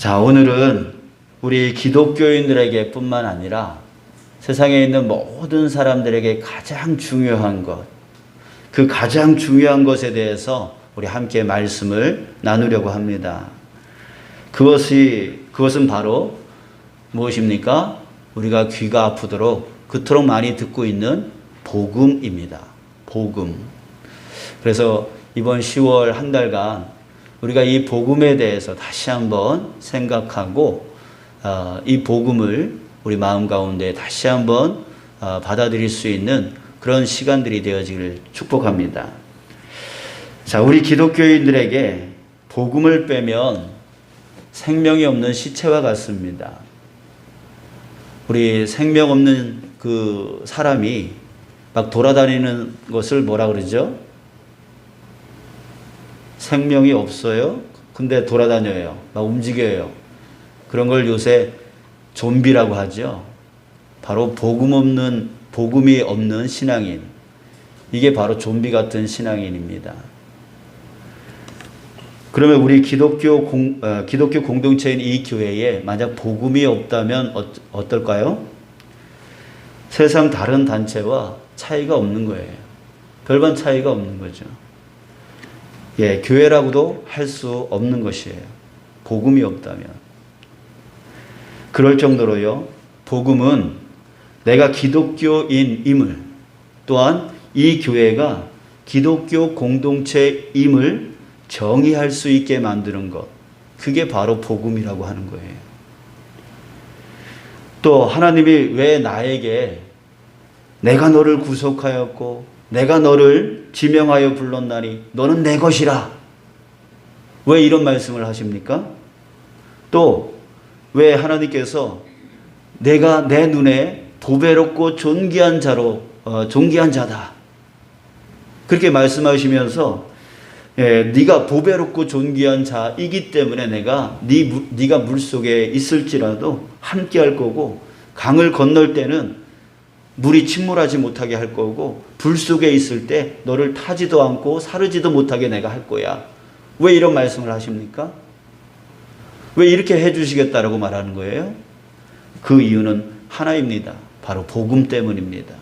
자, 오늘은 우리 기독교인들에게 뿐만 아니라 세상에 있는 모든 사람들에게 가장 중요한 것, 그 가장 중요한 것에 대해서 우리 함께 말씀을 나누려고 합니다. 그것은 바로 무엇입니까? 우리가 귀가 아프도록 그토록 많이 듣고 있는 복음입니다. 복음. 그래서 이번 10월 한 달간 우리가 이 복음에 대해서 다시 한번 생각하고 이 복음을 우리 마음 가운데 다시 한번 받아들일 수 있는 그런 시간들이 되어지기를 축복합니다. 자, 우리 기독교인들에게 복음을 빼면 생명이 없는 시체와 같습니다. 우리 생명 없는 그 사람이 막 돌아다니는 것을 뭐라 그러죠? 생명이 없어요. 근데 돌아다녀요. 막 움직여요. 그런 걸 요새 좀비라고 하죠. 바로 복음이 없는 신앙인. 이게 바로 좀비 같은 신앙인입니다. 그러면 우리 기독교 공동체인 이 교회에 만약 복음이 없다면 어떨까요? 세상 다른 단체와 차이가 없는 거예요. 별반 차이가 없는 거죠. 교회라고도 할 수 없는 것이에요. 복음이 없다면. 그럴 정도로요, 복음은 내가 기독교인임을, 또한 이 교회가 기독교 공동체임을 정의할 수 있게 만드는 것, 그게 바로 복음이라고 하는 거예요. 또 하나님이 왜 나에게 내가 너를 구속하였고 내가 너를 지명하여 불렀나니 너는 내 것이라, 왜 이런 말씀을 하십니까? 또 왜 하나님께서 내가 내 눈에 보배롭고 존귀한 자다 그렇게 말씀하시면서 네가 보배롭고 존귀한 자이기 때문에 내가 네가 물속에 있을지라도 함께 할 거고, 강을 건널 때는 물이 침몰하지 못하게 할 거고, 불 속에 있을 때 너를 타지도 않고 사르지도 못하게 내가 할 거야. 왜 이런 말씀을 하십니까? 왜 이렇게 해주시겠다라고 말하는 거예요? 그 이유는 하나입니다. 바로 복음 때문입니다.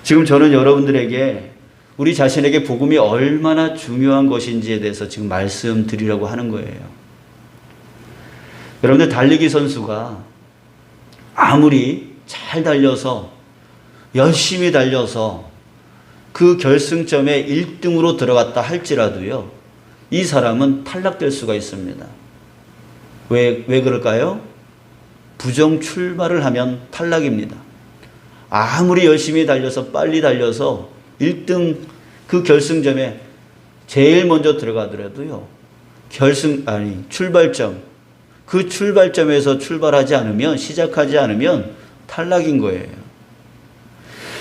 지금 저는 여러분들에게 우리 자신에게 복음이 얼마나 중요한 것인지에 대해서 지금 말씀드리려고 하는 거예요. 여러분들, 달리기 선수가 아무리 잘 달려서 열심히 달려서 그 결승점에 1등으로 들어갔다 할지라도요, 이 사람은 탈락될 수가 있습니다. 왜 그럴까요? 부정 출발을 하면 탈락입니다. 아무리 열심히 달려서 빨리 달려서 1등 그 결승점에 제일 먼저 들어가더라도요, 출발점, 그 출발점에서 출발하지 않으면, 시작하지 않으면 탈락인 거예요.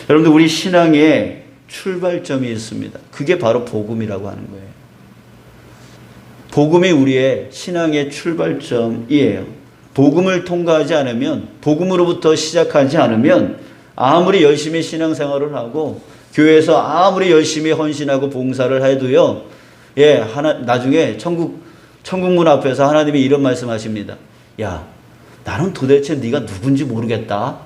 여러분들, 우리 신앙에 출발점이 있습니다. 그게 바로 복음이라고 하는 거예요. 복음이 우리의 신앙의 출발점이에요. 복음을 통과하지 않으면, 복음으로부터 시작하지 않으면 아무리 열심히 신앙생활을 하고 교회에서 아무리 열심히 헌신하고 봉사를 해도요, 나중에 천국문 앞에서 하나님이 이런 말씀하십니다. 야, 나는 도대체 네가 누군지 모르겠다.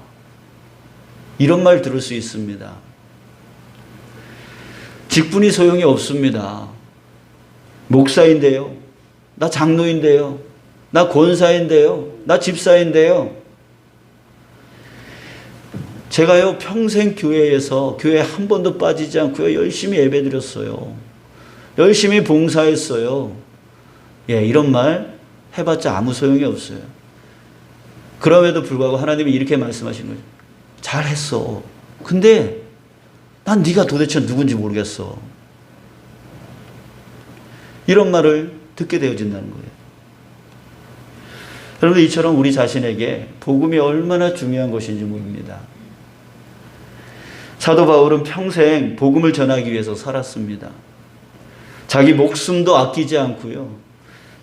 이런 말 들을 수 있습니다. 직분이 소용이 없습니다. 목사인데요, 나 장로인데요, 나 권사인데요, 나 집사인데요. 제가요, 평생 교회 한 번도 빠지지 않고요, 열심히 예배드렸어요. 열심히 봉사했어요. 이런 말 해봤자 아무 소용이 없어요. 그럼에도 불구하고 하나님이 이렇게 말씀하시는 거죠. 잘했어. 근데 난 네가 도대체 누군지 모르겠어. 이런 말을 듣게 되어진다는 거예요. 여러분, 이처럼 우리 자신에게 복음이 얼마나 중요한 것인지 모릅니다. 사도 바울은 평생 복음을 전하기 위해서 살았습니다. 자기 목숨도 아끼지 않고요,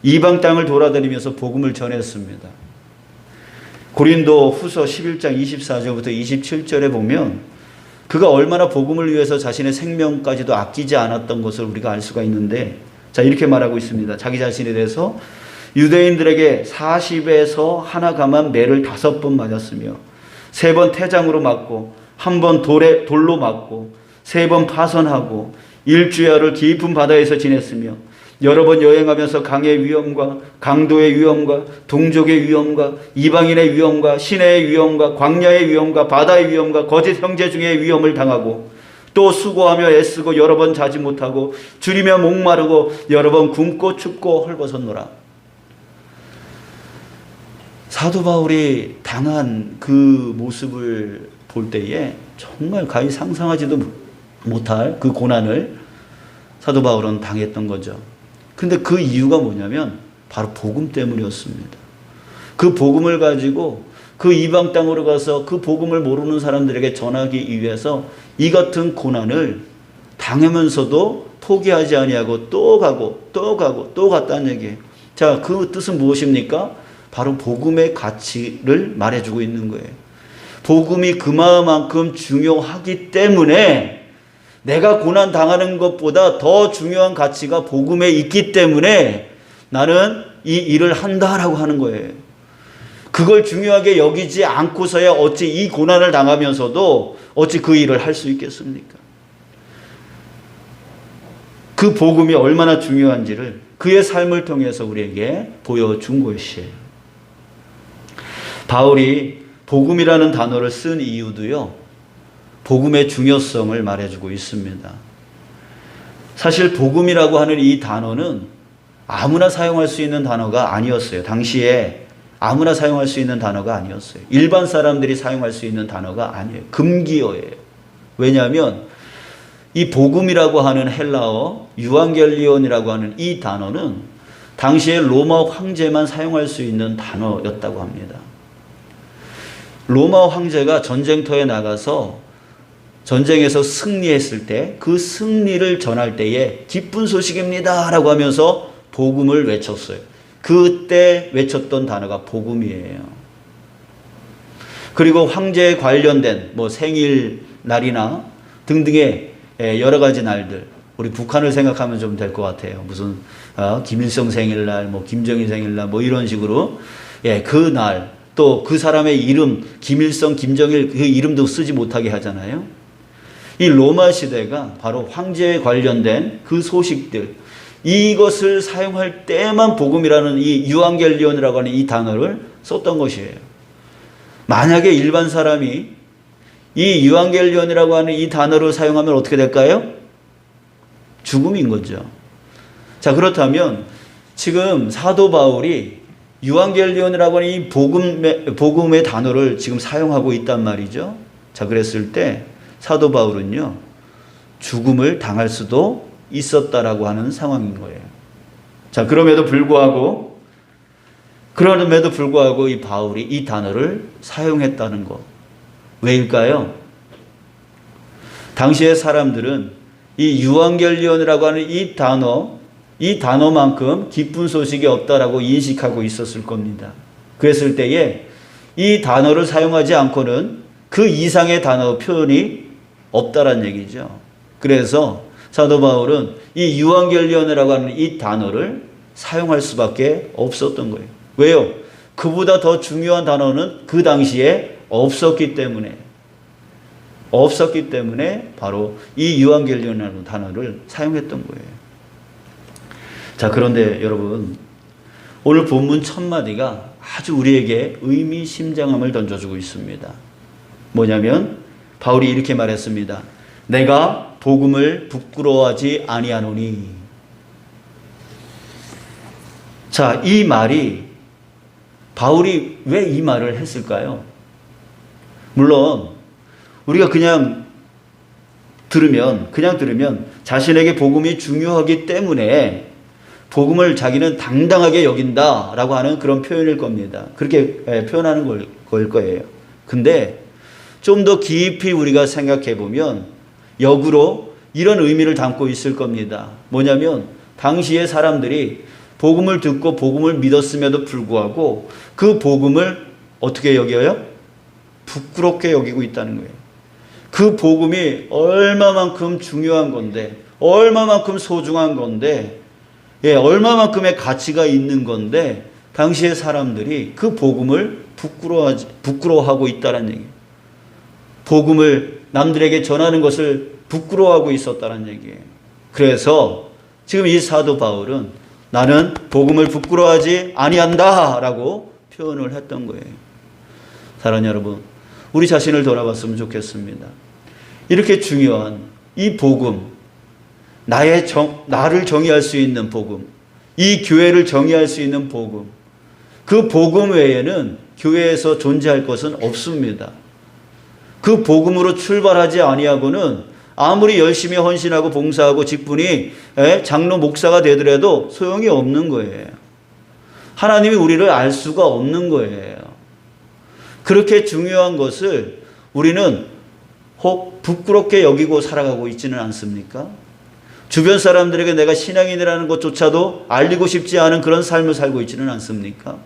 이방 땅을 돌아다니면서 복음을 전했습니다. 고린도 후서 11장 24절부터 27절에 보면 그가 얼마나 복음을 위해서 자신의 생명까지도 아끼지 않았던 것을 우리가 알 수가 있는데, 자, 이렇게 말하고 있습니다. 자기 자신에 대해서 유대인들에게 40에서 하나 감한 매를 5번 맞았으며 3번 태장으로 맞고 1번 돌로 맞고 3번 파선하고 일주야를 깊은 바다에서 지냈으며 여러 번 여행하면서 강의 위험과 강도의 위험과 동족의 위험과 이방인의 위험과 시내의 위험과 광야의 위험과 바다의 위험과 거짓 형제 중의 위험을 당하고 또 수고하며 애쓰고 여러 번 자지 못하고 줄이며 목마르고 여러 번 굶고 춥고 헐벗었노라. 사도 바울이 당한 그 모습을 볼 때에 정말 가히 상상하지도 못할 그 고난을 사도 바울은 당했던 거죠. 근데 그 이유가 뭐냐면 바로 복음 때문이었습니다. 그 복음을 가지고 그 이방 땅으로 가서 그 복음을 모르는 사람들에게 전하기 위해서 이 같은 고난을 당하면서도 포기하지 아니하고 또 가고 또 가고 또 갔다는 얘기예요. 자, 그 뜻은 무엇입니까? 바로 복음의 가치를 말해주고 있는 거예요. 복음이 그만큼 중요하기 때문에 내가 고난 당하는 것보다 더 중요한 가치가 복음에 있기 때문에 나는 이 일을 한다라고 하는 거예요. 그걸 중요하게 여기지 않고서야 어찌 이 고난을 당하면서도 어찌 그 일을 할 수 있겠습니까? 그 복음이 얼마나 중요한지를 그의 삶을 통해서 우리에게 보여준 것이에요. 바울이 복음이라는 단어를 쓴 이유도요, 복음의 중요성을 말해주고 있습니다. 사실 복음이라고 하는 이 단어는 아무나 사용할 수 있는 단어가 아니었어요. 당시에 아무나 사용할 수 있는 단어가 아니었어요. 일반 사람들이 사용할 수 있는 단어가 아니에요. 금기어예요. 왜냐하면 이 복음이라고 하는 헬라어, 유앙겔리온이라고 하는 이 단어는 당시에 로마 황제만 사용할 수 있는 단어였다고 합니다. 로마 황제가 전쟁터에 나가서 전쟁에서 승리했을 때 그 승리를 전할 때에 기쁜 소식입니다 라고 하면서 복음을 외쳤어요. 그때 외쳤던 단어가 복음이에요. 그리고 황제에 관련된 생일날이나 등등의 여러 가지 날들, 우리 북한을 생각하면 좀 될 것 같아요. 무슨 김일성 생일날, 김정일 생일날 이런 식으로 그 날, 또 그 사람의 이름 김일성, 김정일 그 이름도 쓰지 못하게 하잖아요. 이 로마 시대가 바로 황제에 관련된 그 소식들, 이것을 사용할 때만 복음이라는 이 유앙겔리온이라고 하는 이 단어를 썼던 것이에요. 만약에 일반 사람이 이 유앙겔리온이라고 하는 이 단어를 사용하면 어떻게 될까요? 죽음인 거죠. 자, 그렇다면 지금 사도 바울이 유앙겔리온이라고 하는 이 복음의 단어를 지금 사용하고 있단 말이죠. 자, 그랬을 때 사도 바울은요, 죽음을 당할 수도 있었다라고 하는 상황인 거예요. 자, 그럼에도 불구하고 이 바울이 이 단어를 사용했다는 것. 왜일까요? 당시의 사람들은 이 유앙겔리온이라고 하는 이 단어만큼 기쁜 소식이 없다라고 인식하고 있었을 겁니다. 그랬을 때에 이 단어를 사용하지 않고는 그 이상의 단어 표현이 없다란 얘기죠. 그래서 사도 바울은 이 유앙겔리온이라고 하는 이 단어를 사용할 수밖에 없었던 거예요. 왜요? 그보다 더 중요한 단어는 그 당시에 없었기 때문에 바로 이 유앙겔리온이라는 단어를 사용했던 거예요. 자, 그런데 여러분, 오늘 본문 첫 마디가 아주 우리에게 의미심장함을 던져주고 있습니다. 뭐냐면 바울이 이렇게 말했습니다. 내가 복음을 부끄러워하지 아니하노니. 자, 이 말이 바울이 왜 이 말을 했을까요? 물론 우리가 그냥 들으면 자신에게 복음이 중요하기 때문에 복음을 자기는 당당하게 여긴다라고 하는 그런 표현일 겁니다. 그렇게 표현하는 걸 거예요. 근데 좀 더 깊이 우리가 생각해 보면 역으로 이런 의미를 담고 있을 겁니다. 뭐냐면 당시의 사람들이 복음을 듣고 복음을 믿었음에도 불구하고 그 복음을 어떻게 여겨요? 부끄럽게 여기고 있다는 거예요. 그 복음이 얼마만큼 중요한 건데, 얼마만큼 소중한 건데 예, 얼마만큼의 가치가 있는 건데 당시의 사람들이 그 복음을 부끄러워하고 있다는 얘기예요. 복음을 남들에게 전하는 것을 부끄러워하고 있었다는 얘기예요. 그래서 지금 이 사도 바울은 나는 복음을 부끄러워하지 아니한다라고 표현을 했던 거예요. 사랑하는 여러분, 우리 자신을 돌아봤으면 좋겠습니다. 이렇게 중요한 이 복음, 나를 정의할 수 있는 복음, 이 교회를 정의할 수 있는 복음, 그 복음 외에는 교회에서 존재할 것은 없습니다. 그 복음으로 출발하지 아니하고는 아무리 열심히 헌신하고 봉사하고 직분이 장로 목사가 되더라도 소용이 없는 거예요. 하나님이 우리를 알 수가 없는 거예요. 그렇게 중요한 것을 우리는 혹 부끄럽게 여기고 살아가고 있지는 않습니까? 주변 사람들에게 내가 신앙인이라는 것조차도 알리고 싶지 않은 그런 삶을 살고 있지는 않습니까?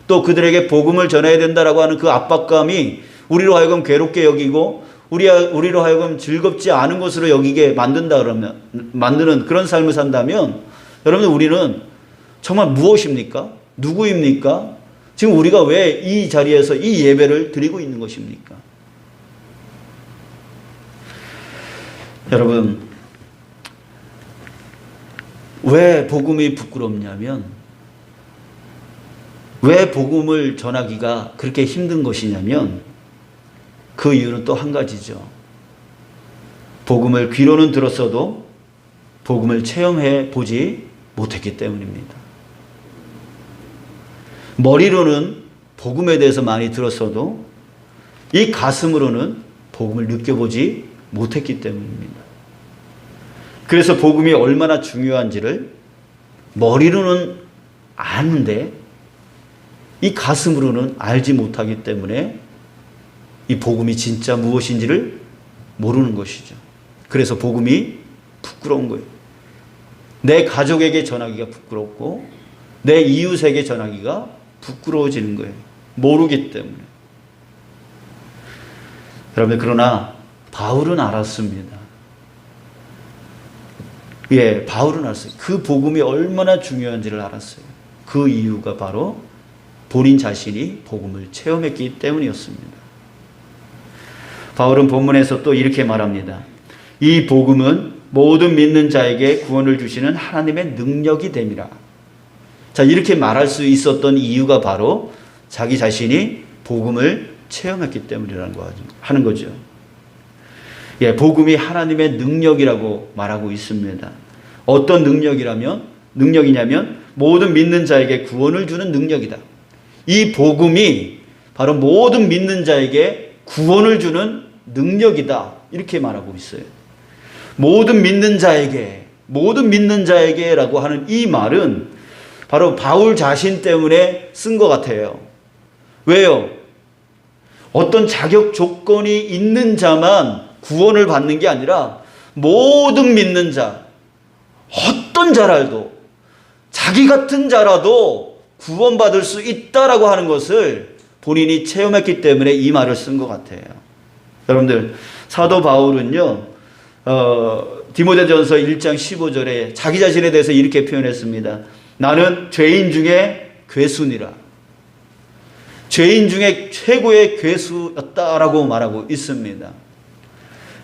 또 그들에게 복음을 전해야 된다라고 하는 그 압박감이 우리로 하여금 괴롭게 여기고 우리로 하여금 즐겁지 않은 것으로 여기게 만드는 그런 삶을 산다면 여러분, 우리는 정말 무엇입니까? 누구입니까? 지금 우리가 왜 이 자리에서 이 예배를 드리고 있는 것입니까? 여러분, 왜 복음이 부끄럽냐면, 왜 복음을 전하기가 그렇게 힘든 것이냐면 그 이유는 또 한 가지죠. 복음을 귀로는 들었어도 복음을 체험해 보지 못했기 때문입니다. 머리로는 복음에 대해서 많이 들었어도 이 가슴으로는 복음을 느껴보지 못했기 때문입니다. 그래서 복음이 얼마나 중요한지를 머리로는 아는데 이 가슴으로는 알지 못하기 때문에 이 복음이 진짜 무엇인지를 모르는 것이죠. 그래서 복음이 부끄러운 거예요. 내 가족에게 전하기가 부끄럽고 내 이웃에게 전하기가 부끄러워지는 거예요. 모르기 때문에. 여러분, 그러나 바울은 알았습니다. 예, 바울은 알았어요. 그 복음이 얼마나 중요한지를 알았어요. 그 이유가 바로 본인 자신이 복음을 체험했기 때문이었습니다. 바울은 본문에서 또 이렇게 말합니다. 이 복음은 모든 믿는 자에게 구원을 주시는 하나님의 능력이 됨이라. 자, 이렇게 말할 수 있었던 이유가 바로 자기 자신이 복음을 체험했기 때문이라는 거 하는 거죠. 예, 복음이 하나님의 능력이라고 말하고 있습니다. 어떤 능력이냐면 모든 믿는 자에게 구원을 주는 능력이다. 이 복음이 바로 모든 믿는 자에게 구원을 주는 능력이다. 이렇게 말하고 있어요. 모든 믿는 자에게라고 하는 이 말은 바로 바울 자신 때문에 쓴 것 같아요. 왜요? 어떤 자격 조건이 있는 자만 구원을 받는 게 아니라 모든 믿는 자, 어떤 자라도, 자기 같은 자라도 구원받을 수 있다라고 하는 것을 본인이 체험했기 때문에 이 말을 쓴 것 같아요. 여러분들, 사도 바울은요, 디모데전서 1장 15절에 자기 자신에 대해서 이렇게 표현했습니다. 나는 죄인 중에 괴수니라. 죄인 중에 최고의 괴수였다라고 말하고 있습니다.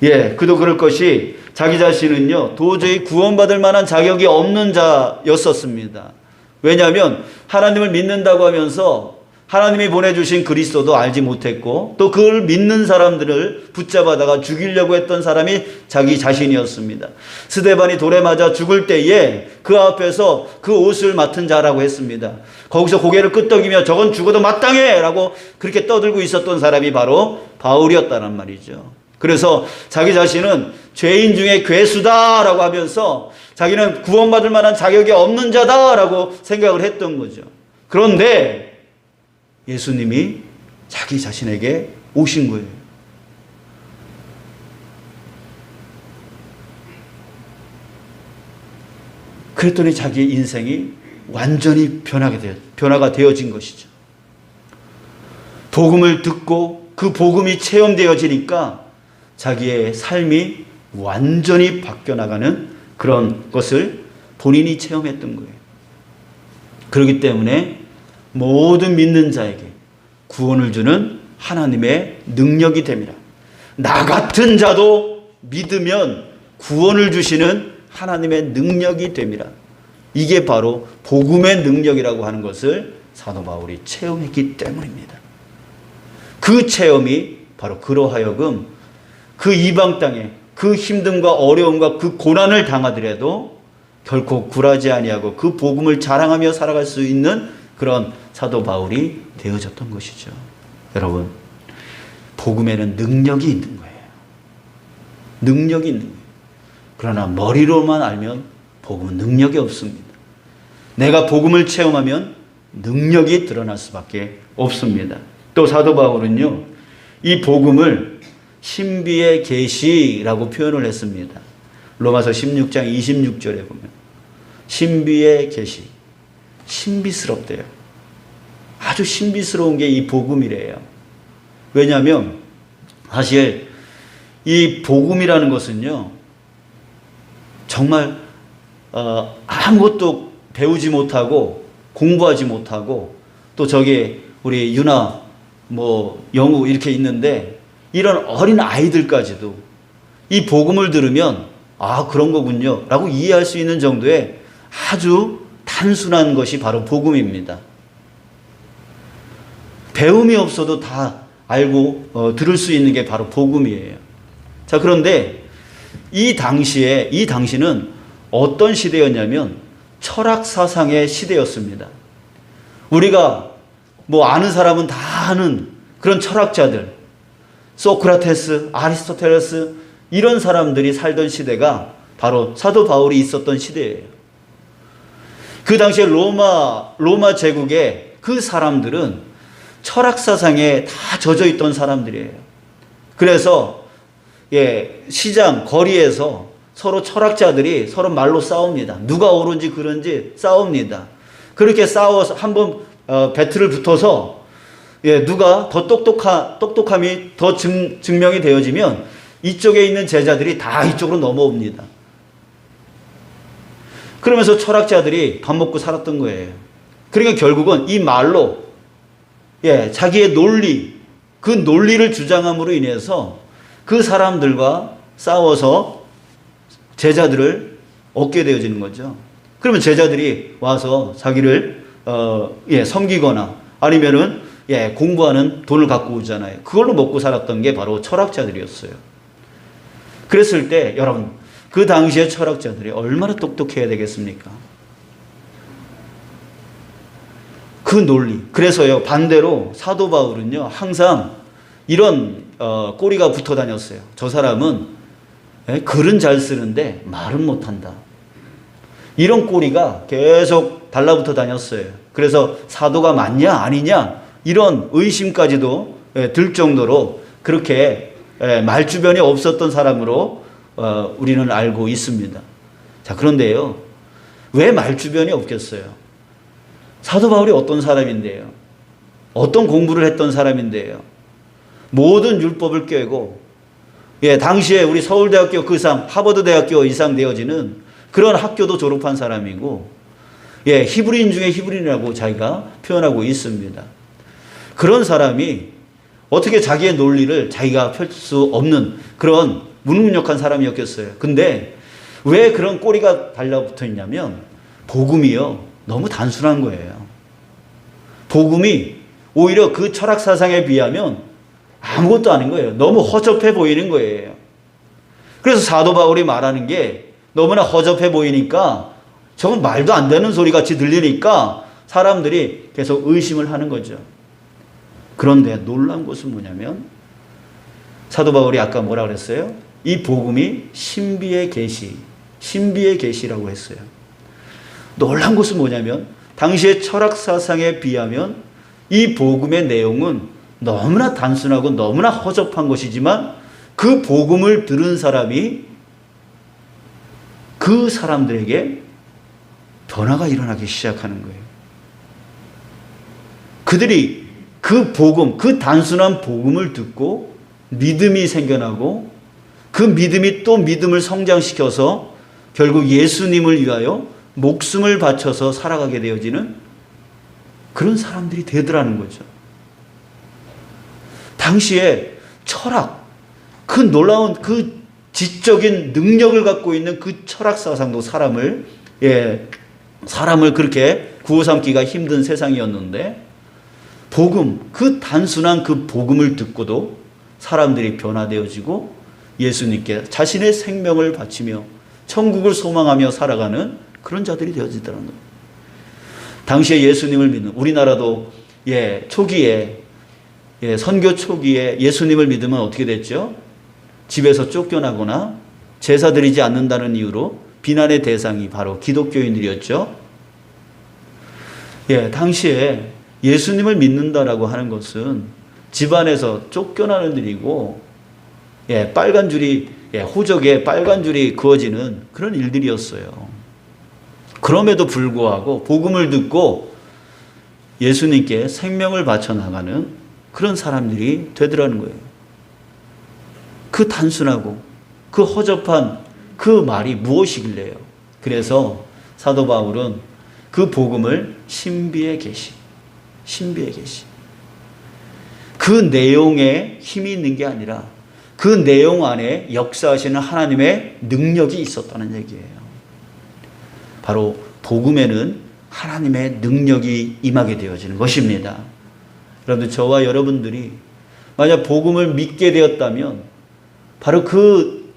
예, 그도 그럴 것이 자기 자신은요, 도저히 구원받을 만한 자격이 없는 자였었습니다. 왜냐하면 하나님을 믿는다고 하면서 하나님이 보내주신 그리스도도 알지 못했고 또 그걸 믿는 사람들을 붙잡아다가 죽이려고 했던 사람이 자기 자신이었습니다. 스데반이 돌에 맞아 죽을 때에 그 앞에서 그 옷을 맡은 자라고 했습니다. 거기서 고개를 끄덕이며 저건 죽어도 마땅해! 라고 그렇게 떠들고 있었던 사람이 바로 바울이었다는 말이죠. 그래서 자기 자신은 죄인 중에 괴수다 라고 하면서 자기는 구원받을 만한 자격이 없는 자다 라고 생각을 했던 거죠. 그런데 예수님이 자기 자신에게 오신 거예요. 그랬더니 자기 인생이 완전히 변화가 되어진 것이죠. 복음을 듣고 그 복음이 체험되어지니까 자기의 삶이 완전히 바뀌어 나가는 그런 것을 본인이 체험했던 거예요. 그렇기 때문에 모든 믿는 자에게 구원을 주는 하나님의 능력이 됩니다. 나 같은 자도 믿으면 구원을 주시는 하나님의 능력이 됩니다. 이게 바로 복음의 능력이라고 하는 것을 사도 바울이 체험했기 때문입니다. 그 체험이 바로 그로 하여금 그 이방 땅에 그 힘듦과 어려움과 그 고난을 당하더라도 결코 굴하지 아니하고 그 복음을 자랑하며 살아갈 수 있는 그런 사도 바울이 되어졌던 것이죠. 여러분, 복음에는 능력이 있는 거예요. 능력이 있는 거예요. 그러나 머리로만 알면 복음은 능력이 없습니다. 내가 복음을 체험하면 능력이 드러날 수밖에 없습니다. 또 사도 바울은요, 이 복음을 신비의 계시라고 표현을 했습니다. 로마서 16장 26절에 보면 신비의 계시, 신비스럽대요. 아주 신비스러운 게 이 복음이래요. 왜냐하면 사실 이 복음이라는 것은요, 정말 아무것도 배우지 못하고 공부하지 못하고 또 저기 우리 유나 영우 이렇게 있는데 이런 어린 아이들까지도 이 복음을 들으면 아, 그런 거군요 라고 이해할 수 있는 정도의 아주 단순한 것이 바로 복음입니다. 배움이 없어도 다 알고 들을 수 있는 게 바로 복음이에요. 자, 그런데 이 당시는 어떤 시대였냐면 철학 사상의 시대였습니다. 우리가 아는 사람은 다 아는 그런 철학자들, 소크라테스, 아리스토텔레스 이런 사람들이 살던 시대가 바로 사도 바울이 있었던 시대예요. 그 당시에 로마 제국의 그 사람들은 철학 사상에 다 젖어 있던 사람들이에요. 그래서 시장, 거리에서 서로 철학자들이 서로 말로 싸웁니다. 누가 옳은지 그른지 싸웁니다. 그렇게 싸워서 한번 배틀을 붙어서 누가 더 똑똑함이 더 증명이 되어지면 이쪽에 있는 제자들이 다 이쪽으로 넘어옵니다. 그러면서 철학자들이 밥 먹고 살았던 거예요. 그러니까 결국은 이 말로 자기의 논리, 그 논리를 주장함으로 인해서 그 사람들과 싸워서 제자들을 얻게 되어지는 거죠. 그러면 제자들이 와서 자기를 섬기거나 아니면은 공부하는 돈을 갖고 오잖아요. 그걸로 먹고 살았던 게 바로 철학자들이었어요. 그랬을 때 여러분, 그 당시의 철학자들이 얼마나 똑똑해야 되겠습니까? 그 논리. 그래서요, 반대로 사도 바울은요, 항상 이런 꼬리가 붙어 다녔어요. 저 사람은 글은 잘 쓰는데 말은 못한다. 이런 꼬리가 계속 달라붙어 다녔어요. 그래서 사도가 맞냐 아니냐 이런 의심까지도 들 정도로 그렇게 말주변이 없었던 사람으로 우리는 알고 있습니다. 자, 그런데요, 왜 말주변이 없겠어요? 사도 바울이 어떤 사람인데요? 어떤 공부를 했던 사람인데요? 모든 율법을 꿰고 당시에 우리 서울대학교 그 이상, 하버드대학교 이상 되어지는 그런 학교도 졸업한 사람이고 히브리인 중에 히브리인이라고 자기가 표현하고 있습니다. 그런 사람이 어떻게 자기의 논리를 자기가 펼 수 없는 그런 무능력한 사람이었겠어요. 근데 왜 그런 꼬리가 달라붙어 있냐면 복음이요, 너무 단순한 거예요. 복음이 오히려 그 철학 사상에 비하면 아무것도 아닌 거예요. 너무 허접해 보이는 거예요. 그래서 사도 바울이 말하는 게 너무나 허접해 보이니까 저건 말도 안 되는 소리 같이 들리니까 사람들이 계속 의심을 하는 거죠. 그런데 놀라운 것은 뭐냐면 사도 바울이 아까 뭐라 그랬어요? 이 복음이 신비의 계시, 신비의 계시라고 했어요. 놀라운 것은 뭐냐면 당시의 철학 사상에 비하면 이 복음의 내용은 너무나 단순하고 너무나 허접한 것이지만 그 복음을 들은 사람이 그 사람들에게 변화가 일어나기 시작하는 거예요. 그들이 그 복음, 그 단순한 복음을 듣고 믿음이 생겨나고 그 믿음이 또 믿음을 성장시켜서 결국 예수님을 위하여 목숨을 바쳐서 살아가게 되어지는 그런 사람들이 되더라는 거죠. 당시에 철학, 그 놀라운 그 지적인 능력을 갖고 있는 그 철학 사상도 사람을 그렇게 구워 삼기가 힘든 세상이었는데, 복음, 그 단순한 그 복음을 듣고도 사람들이 변화되어지고 예수님께 자신의 생명을 바치며 천국을 소망하며 살아가는 그런 자들이 되어지더라는 거예요. 당시에 예수님을 믿는, 우리나라도 초기에, 선교 초기에 예수님을 믿으면 어떻게 됐죠? 집에서 쫓겨나거나 제사 드리지 않는다는 이유로 비난의 대상이 바로 기독교인들이었죠. 당시에 예수님을 믿는다라고 하는 것은 집안에서 쫓겨나는 일이고, 빨간 줄이, 호적에 빨간 줄이 그어지는 그런 일들이었어요. 그럼에도 불구하고 복음을 듣고 예수님께 생명을 바쳐 나가는 그런 사람들이 되더라는 거예요. 그 단순하고 그 허접한 그 말이 무엇이길래요? 그래서 사도 바울은 그 복음을 신비의 계시, 그 내용에 힘이 있는 게 아니라 그 내용 안에 역사하시는 하나님의 능력이 있었다는 얘기예요. 바로 복음에는 하나님의 능력이 임하게 되어지는 것입니다. 여러분들, 저와 여러분들이 만약 복음을 믿게 되었다면 바로 그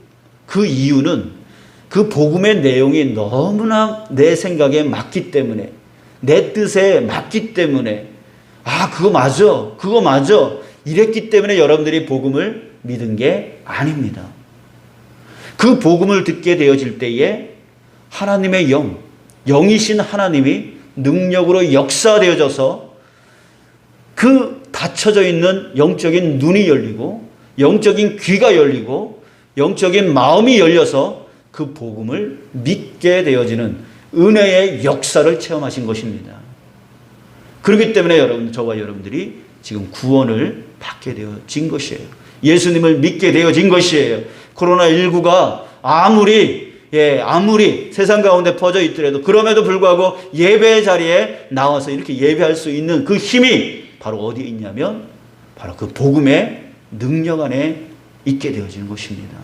이유는 그 복음의 내용이 너무나 내 생각에 맞기 때문에, 내 뜻에 맞기 때문에, 그거 맞아 이랬기 때문에 여러분들이 복음을 믿은 게 아닙니다. 그 복음을 듣게 되어질 때에 하나님의 영이신 하나님이 능력으로 역사되어져서 그 닫혀져 있는 영적인 눈이 열리고, 영적인 귀가 열리고, 영적인 마음이 열려서 그 복음을 믿게 되어지는 은혜의 역사를 체험하신 것입니다. 그렇기 때문에 저와 여러분들이 지금 구원을 받게 되어진 것이에요. 예수님을 믿게 되어진 것이에요. 코로나19가 아무리 세상 가운데 퍼져 있더라도, 그럼에도 불구하고 예배 자리에 나와서 이렇게 예배할 수 있는 그 힘이 바로 어디에 있냐면 바로 그 복음의 능력 안에 있게 되어지는 것입니다.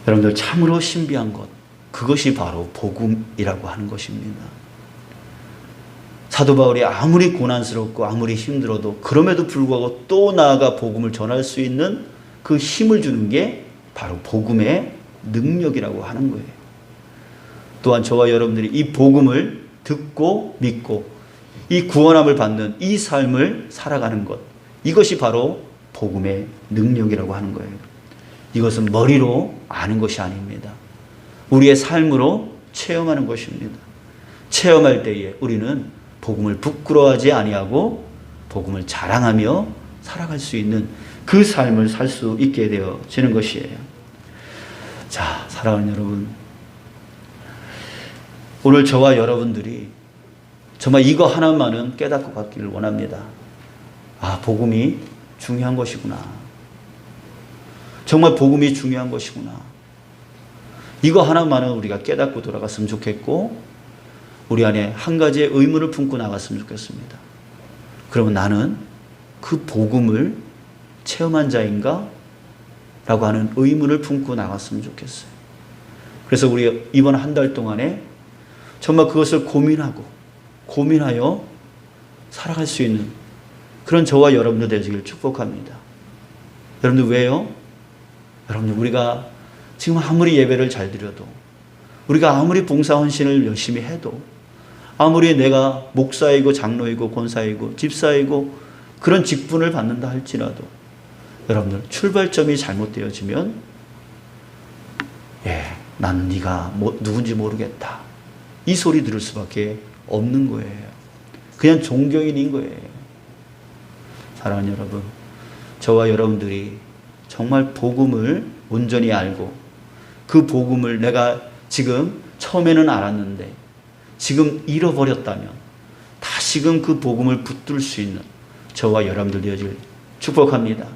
여러분들, 참으로 신비한 것, 그것이 바로 복음이라고 하는 것입니다. 사도 바울이 아무리 고난스럽고 아무리 힘들어도 그럼에도 불구하고 또 나아가 복음을 전할 수 있는 그 힘을 주는 게 바로 복음의 능력이라고 하는 거예요. 또한 저와 여러분들이 이 복음을 듣고 믿고 이 구원함을 받는 이 삶을 살아가는 것, 이것이 바로 복음의 능력이라고 하는 거예요. 이것은 머리로 아는 것이 아닙니다. 우리의 삶으로 체험하는 것입니다. 체험할 때에 우리는 복음을 부끄러워하지 아니하고 복음을 자랑하며 살아갈 수 있는 그 삶을 살 수 있게 되어지는 것이에요. 자, 사랑하는 여러분, 오늘 저와 여러분들이 정말 이거 하나만은 깨닫고 가기를 원합니다. 복음이 중요한 것이구나. 정말 복음이 중요한 것이구나. 이거 하나만은 우리가 깨닫고 돌아갔으면 좋겠고, 우리 안에 한 가지의 의문을 품고 나갔으면 좋겠습니다. 그러면 나는 그 복음을 체험한 자인가? 라고 하는 의문을 품고 나갔으면 좋겠어요. 그래서 우리 이번 한 달 동안에 정말 그것을 고민하여 살아갈 수 있는 그런 저와 여러분들 되시길 축복합니다. 여러분들, 왜요? 여러분들, 우리가 지금 아무리 예배를 잘 드려도, 우리가 아무리 봉사 헌신을 열심히 해도, 아무리 내가 목사이고 장로이고 권사이고 집사이고 그런 직분을 받는다 할지라도, 여러분들, 출발점이 잘못되어지면 난 네가 누군지 모르겠다, 이 소리 들을 수밖에 없는 거예요. 그냥 종교인인 거예요. 사랑하는 여러분, 저와 여러분들이 정말 복음을 온전히 알고, 그 복음을 내가 지금 처음에는 알았는데 지금 잃어버렸다면 다시금 그 복음을 붙들 수 있는 저와 여러분들 되어질 축복합니다.